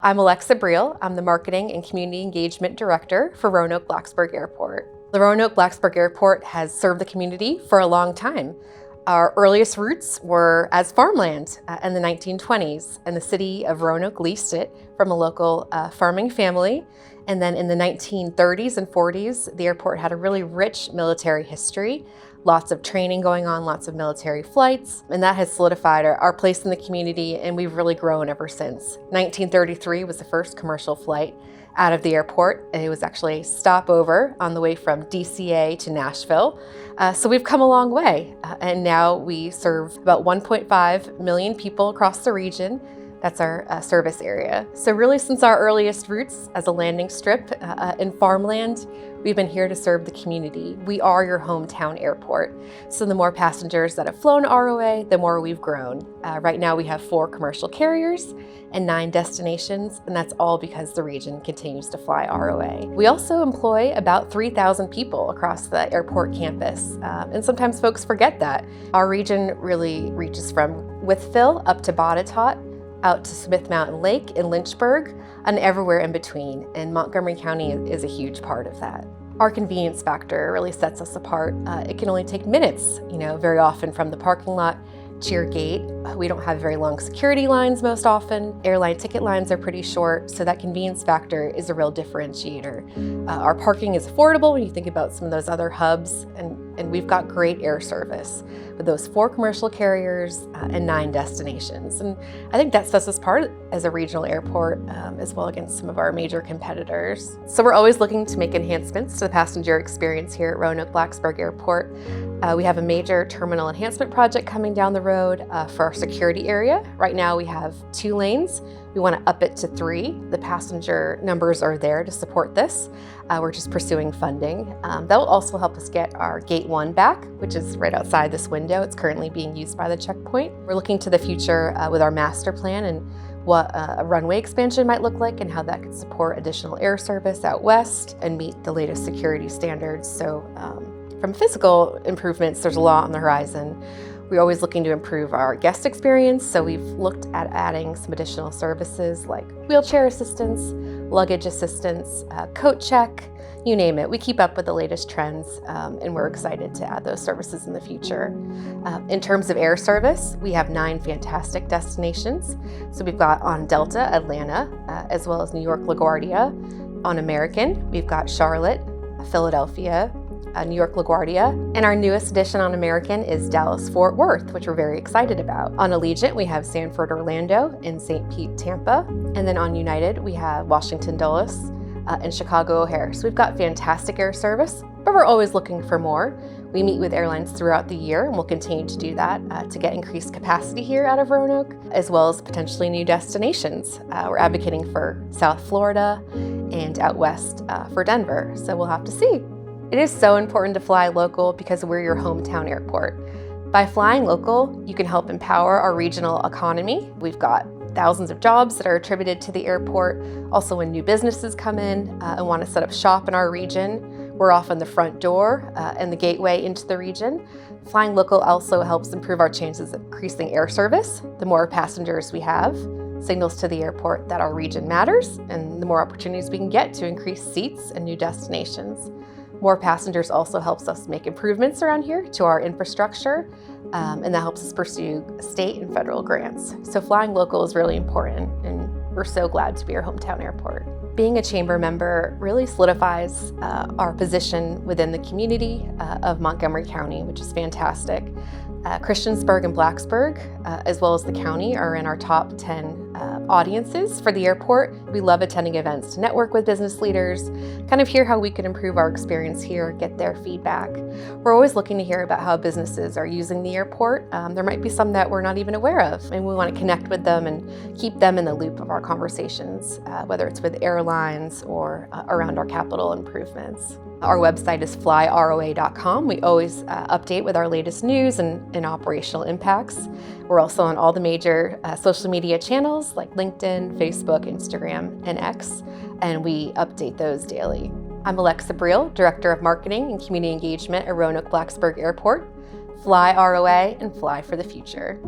I'm Alexa Briel. I'm the Marketing and Community Engagement Director for Roanoke-Blacksburg Airport. The Roanoke-Blacksburg Airport has served the community for a long time. Our earliest roots were as farmland in the 1920s, and the city of Roanoke leased it from a local farming family. And then in the 1930s and 40s, the airport had a really rich military history. Lots of training going on, lots of military flights, and that has solidified our place in the community, and we've really grown ever since. 1933 was the first commercial flight out of the airport. It was actually a stopover on the way from DCA to Nashville. So we've come a long way, and now we serve about 1.5 million people across the region. That's our service area. So really, since our earliest roots as a landing strip in farmland, we've been here to serve the community. We are your hometown airport. So the more passengers that have flown ROA, the more we've grown. Right now we have 4 commercial carriers and 9 destinations, and that's all because the region continues to fly ROA. We also employ about 3,000 people across the airport campus, and sometimes folks forget that. Our region really reaches from Wytheville up to Botetourt, out to Smith Mountain Lake in Lynchburg, and everywhere in between, and Montgomery County is a huge part of that. Our convenience factor really sets us apart. It can only take minutes, very often from the parking lot to your gate. We don't have very long security lines most often. Airline ticket lines are pretty short, so that convenience factor is a real differentiator. Our parking is affordable when you think about some of those other hubs, and we've got great air service with those 4 commercial carriers and 9 destinations. And I think that sets us apart as a regional airport as well against some of our major competitors. So we're always looking to make enhancements to the passenger experience here at Roanoke-Blacksburg Airport. We have a major terminal enhancement project coming down the road for our security area. Right now we have 2 lanes. We want to up it to 3. The passenger numbers are there to support this. We're just pursuing funding. That will also help us get our Gate 1 back, which is right outside this window. It's currently being used by the checkpoint. We're looking to the future with our master plan and what a runway expansion might look like and how that could support additional air service out west and meet the latest security standards. So from physical improvements, there's a lot on the horizon. We're always looking to improve our guest experience, so we've looked at adding some additional services like wheelchair assistance, luggage assistance, coat check, you name it. We keep up with the latest trends, and we're excited to add those services in the future. In terms of air service, we have 9 fantastic destinations. So we've got on Delta, Atlanta, as well as New York, LaGuardia. On American, we've got Charlotte, Philadelphia, New York LaGuardia, and our newest addition on American is Dallas-Fort Worth, which we're very excited about. On Allegiant, we have Sanford Orlando and St. Pete Tampa, and then on United, we have Washington Dulles and Chicago O'Hare. So we've got fantastic air service, but we're always looking for more. We meet with airlines throughout the year, and we'll continue to do that to get increased capacity here out of Roanoke, as well as potentially new destinations. We're advocating for South Florida and out west for Denver, so we'll have to see. It is so important to fly local because we're your hometown airport. By flying local, you can help empower our regional economy. We've got thousands of jobs that are attributed to the airport. Also, when new businesses come in and want to set up shop in our region, we're often the front door and the gateway into the region. Flying local also helps improve our chances of increasing air service. The more passengers we have, signals to the airport that our region matters, and the more opportunities we can get to increase seats and new destinations. More passengers also helps us make improvements around here to our infrastructure, and that helps us pursue state and federal grants. So flying local is really important, and we're so glad to be your hometown airport. Being a chamber member really solidifies our position within the community of Montgomery County, which is fantastic. Christiansburg and Blacksburg, as well as the county, are in our top 10 audiences for the airport. We love attending events to network with business leaders, kind of hear how we can improve our experience here, get their feedback. We're always looking to hear about how businesses are using the airport. There might be some that we're not even aware of, and we want to connect with them and keep them in the loop of our conversations, whether it's with airlines or around our capital improvements. Our website is flyroa.com. We always update with our latest news and operational impacts. We're also on all the major social media channels like LinkedIn, Facebook, Instagram, and X, and we update those daily. I'm Alexa Briel, Director of Marketing and Community Engagement at Roanoke-Blacksburg Airport. Fly ROA and fly for the future.